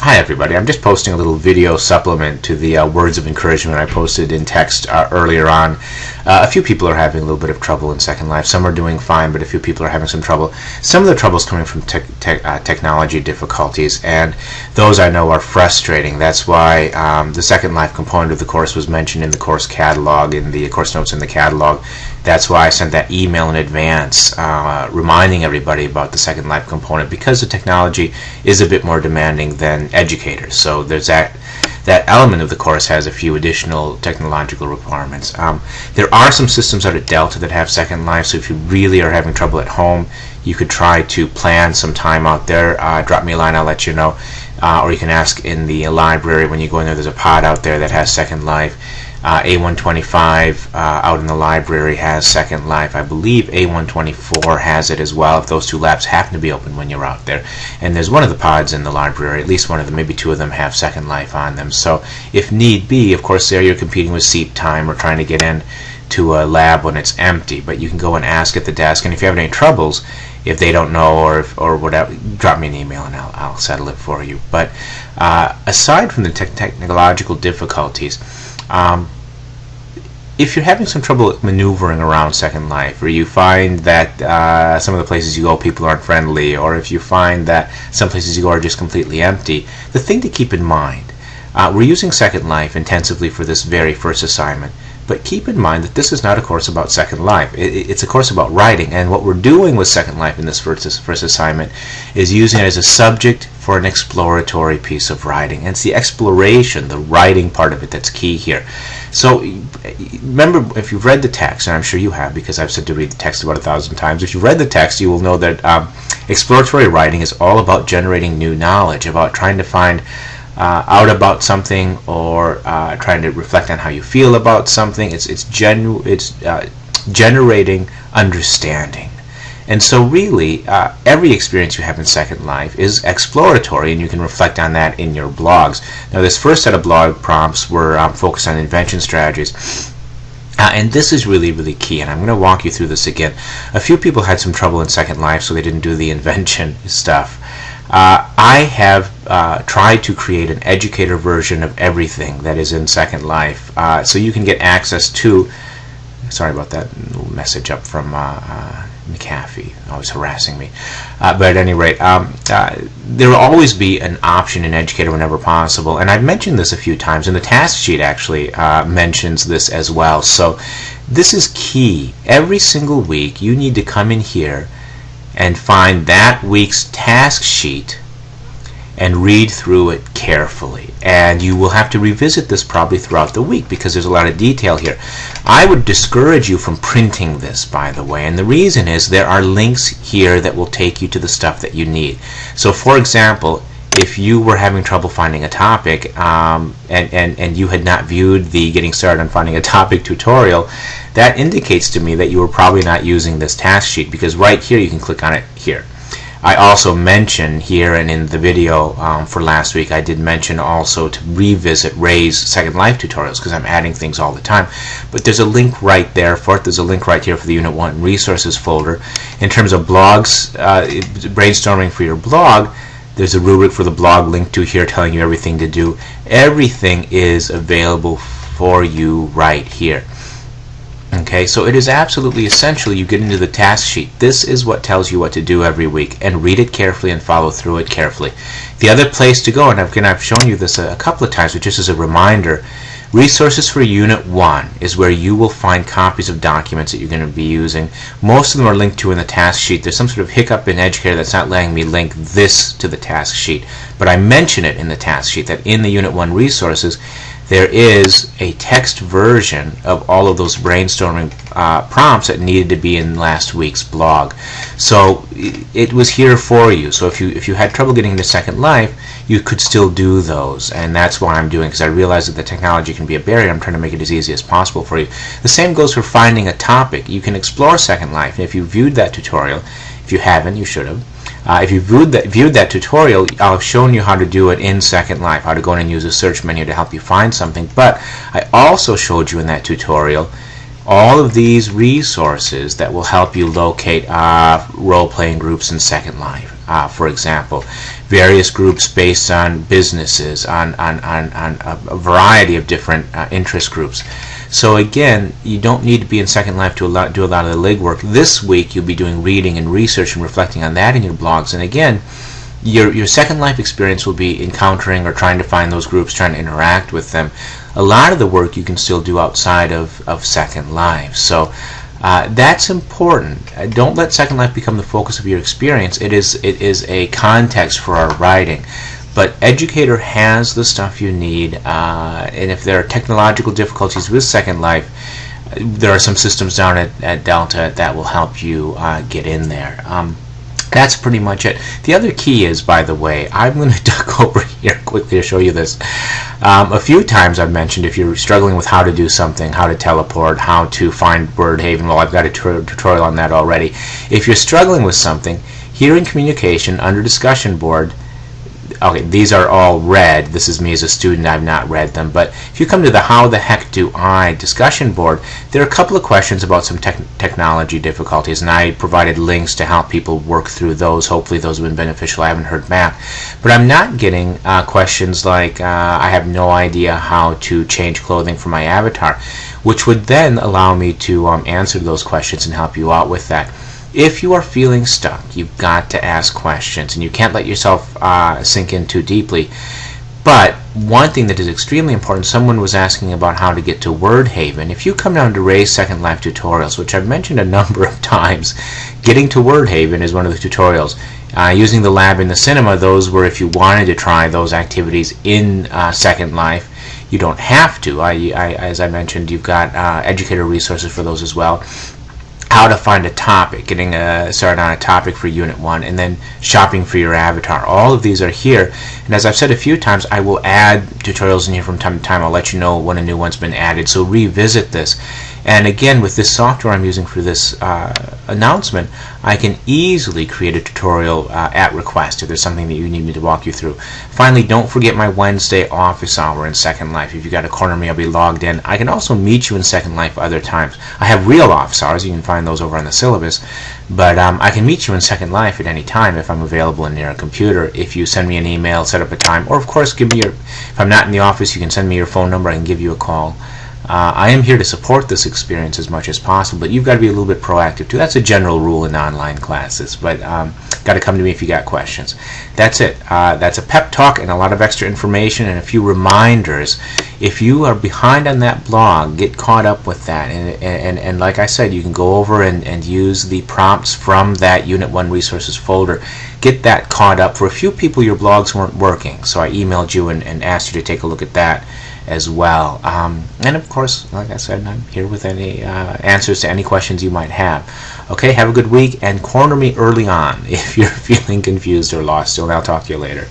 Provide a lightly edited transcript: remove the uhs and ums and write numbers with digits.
Hi everybody, I'm just posting a little video supplement to the words of encouragement I posted in text earlier on. A few people are having a little bit of trouble in Second Life. Some are doing fine, but a few people are having some trouble. Some of the trouble is coming from technology difficulties, and those I know are frustrating. That's why the Second Life component of the course was mentioned in the course catalog, in the course notes in the catalog. That's why I sent that email in advance reminding everybody about the Second Life component, because the technology is a bit more demanding than educators. So there's that element of the course has a few additional technological requirements. There are some systems out at Delta that have Second Life, so if you really are having trouble at home, you could try to plan some time out there. Drop me a line, I'll let you know. Or you can ask in the library when you go in there. There's a pod out there that has Second Life. A125 out in the library has Second Life. I believe A124 has it as well, if those two labs happen to be open when you're out there. And there's one of the pods in the library, at least one of them, maybe two of them have Second Life on them. So if need be, of course there you're competing with seat time or trying to get in to a lab when it's empty, but you can go and ask at the desk, and if you have any troubles, if they don't know or whatever, drop me an email and I'll settle it for you. But aside from the technological difficulties, if you're having some trouble maneuvering around Second Life, or you find that some of the places you go people aren't friendly, or if you find that some places you go are just completely empty, the thing to keep in mind, we're using Second Life intensively for this very first assignment, but keep in mind that this is not a course about Second Life. It's a course about writing, and what we're doing with Second Life in this first assignment is using it as a subject for an exploratory piece of writing. And it's the exploration, the writing part of it, that's key here. So remember, if you've read the text, and I'm sure you have because I've said to read the text about 1,000 times, if you've read the text, you will know that exploratory writing is all about generating new knowledge, about trying to find out about something, or trying to reflect on how you feel about something. It's generating understanding. And so really, every experience you have in Second Life is exploratory, and you can reflect on that in your blogs. Now, this first set of blog prompts were focused on invention strategies. And this is really, really key, and I'm going to walk you through this again. A few people had some trouble in Second Life, so they didn't do the invention stuff. I have tried to create an educator version of everything that is in Second Life, so you can get access to, sorry about that little message up from McAfee, always harassing me, but at any rate, there will always be an option in Educator whenever possible, and I've mentioned this a few times, and the task sheet actually mentions this as well. So this is key. Every single week you need to come in here and find that week's task sheet and read through it carefully. And you will have to revisit this probably throughout the week because there's a lot of detail here. I would discourage you from printing this, by the way, and the reason is there are links here that will take you to the stuff that you need. So for example, if you were having trouble finding a topic and you had not viewed the Getting Started on Finding a Topic tutorial, that indicates to me that you were probably not using this task sheet, because right here you can click on it here. I also mention here, and in the video for last week, I did mention also to revisit Ray's Second Life tutorials because I'm adding things all the time. But there's a link right there for it. There's a link right here for the Unit 1 Resources folder. In terms of blogs, brainstorming for your blog, there's a rubric for the blog linked to here telling you everything to do. Everything is available for you right here. Okay, so it is absolutely essential you get into the task sheet. This is what tells you what to do every week, and read it carefully and follow through it carefully. The other place to go, and I've shown you this a couple of times, but just as a reminder, Resources for Unit 1 is where you will find copies of documents that you're going to be using. Most of them are linked to in the task sheet. There's some sort of hiccup in Educator that's not letting me link this to the task sheet, but I mention it in the task sheet that in the Unit 1 resources there is a text version of all of those brainstorming prompts that needed to be in last week's blog. So it was here for you. So if you had trouble getting into Second Life, you could still do those, and that's what I'm doing because I realize that the technology can be a barrier. I'm trying to make it as easy as possible for you. The same goes for finding a topic. You can explore Second Life, and if you viewed that tutorial, if you haven't, you should have. If you viewed that tutorial, I'll have shown you how to do it in Second Life, how to go in and use a search menu to help you find something. But I also showed you in that tutorial all of these resources that will help you locate role-playing groups in Second Life. for example. Various groups based on businesses, on a variety of different interest groups. So again, you don't need to be in Second Life to do a lot of the legwork. This week you'll be doing reading and research and reflecting on that in your blogs. And again, your Second Life experience will be encountering or trying to find those groups, trying to interact with them. A lot of the work you can still do outside of Second Life. So that's important. Don't let Second Life become the focus of your experience. It is a context for our writing. But Educator has the stuff you need, and if there are technological difficulties with Second Life, there are some systems down at Delta that will help you get in there. That's pretty much it. The other key is, by the way, I'm going to duck over here quickly to show you this. A few times I've mentioned if you're struggling with how to do something, how to teleport, how to find Word Haven, well, I've got a tutorial on that already. If you're struggling with something, here in Communication, under Discussion Board, okay, these are all red. This is me as a student. I've not read them. But if you come to the How the Heck Do I discussion board, there are a couple of questions about some technology difficulties, and I provided links to help people work through those. Hopefully those have been beneficial. I haven't heard back. But I'm not getting questions like, I have no idea how to change clothing for my avatar, which would then allow me to answer those questions and help you out with that. If you are feeling stuck, you've got to ask questions, and you can't let yourself sink in too deeply. But one thing that is extremely important, someone was asking about how to get to Word Haven. If you come down to Ray's Second Life tutorials, which I've mentioned a number of times, getting to Word Haven is one of the tutorials. Using the lab in the cinema, those were if you wanted to try those activities in Second Life. You don't have to. As I mentioned, you've got educator resources for those as well. How to find a topic, getting started on a topic for Unit 1, and then shopping for your avatar. All of these are here, and as I've said a few times, I will add tutorials in here from time to time. I'll let you know when a new one's been added, so revisit this. And again, with this software I'm using for this announcement, I can easily create a tutorial at request if there's something that you need me to walk you through. Finally, don't forget my Wednesday office hour in Second Life. If you've got to corner me, I'll be logged in. I can also meet you in Second Life other times. I have real office hours. You can find those over on the syllabus. But I can meet you in Second Life at any time if I'm available and near a computer. If you send me an email, set up a time, or of course, give me your, if I'm not in the office, you can send me your phone number. I can give you a call. I am here to support this experience as much as possible, but you've got to be a little bit proactive too. That's a general rule in online classes, but got to come to me if you got questions. That's it. That's a pep talk and a lot of extra information and a few reminders. If you are behind on that blog, get caught up with that. And like I said, you can go over and use the prompts from that Unit 1 resources folder. Get that caught up. For a few people, your blogs weren't working, so I emailed you and asked you to take a look at that as well. And of course, like I said, I'm here with any answers to any questions you might have. Okay, have a good week, and corner me early on if you're feeling confused or lost. So I'll talk to you later.